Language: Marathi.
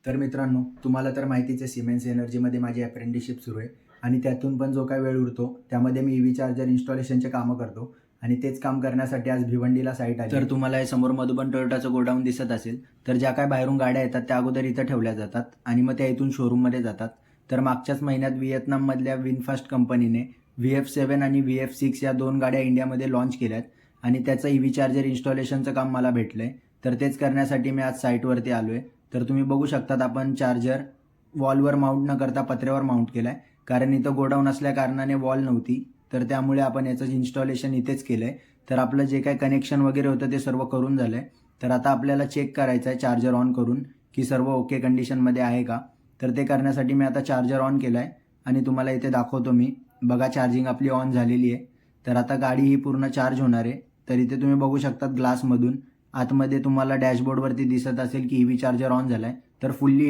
तर मित्रांनो, तुम्हाला तर माहितीच आहे सिमेन्स एनर्जीमध्ये माझी अप्रेंटिसशिप सुरू आहे आणि त्यातून पण जो काही वेळ उरतो त्यामध्ये मी ईव्ही चार्जर इन्स्टॉलेशनचे कामं करतो आणि तेच काम करण्यासाठी आज भिवंडीला साईट आली. तर तुम्हाला हे समोर मधुबन टोयोटाचं गोडाऊन दिसत असेल, तर ज्या काय बाहेरून गाड्या येतात त्या अगोदर इथं ठेवल्या जातात आणि मग त्या इथून शोरूममध्ये जातात. तर मागच्याच महिन्यात व्हिएतनाममधल्या विनफास्ट कंपनीने VF7 आणि VF6 या 2 गाड्या इंडियामध्ये लॉन्च केल्यात आणि त्याचं ईव्ही चार्जर इन्स्टॉलेशनचं काम मला भेटलंय. तर तेच करण्यासाठी मी आज साईटवरती आलोय. तर तुम्ही बघू शकतात आपण चार्जर वॉलवर माउंट न करता पत्र्यावर माउंट केलाय, कारण इथं गोडाऊन असल्या कारणाने वॉल नव्हती. तर त्यामुळे आपण याचं इन्स्टॉलेशन इथेच केलंय. तर आपलं जे काही कनेक्शन वगैरे होतं ते सर्व करून झालंय. तर आता आपल्याला चेक करायचं आहे चार्जर ऑन करून की सर्व ओके कंडिशनमध्ये आहे का. तर ते करण्यासाठी मी आता चार्जर ऑन केलाय आणि तुम्हाला इथे दाखवतो मी. बघा, चार्जिंग आपली ऑन झालेली आहे. तर आता गाडी ही पूर्ण चार्ज होणार आहे. तर इथे तुम्ही बघू शकतात ग्लासमधून आतमध्ये तुम्हाला डॅशबोर्डवरती दिसत असेल की ईव्ही चार्जर ऑन झालाय. तर फुल्ली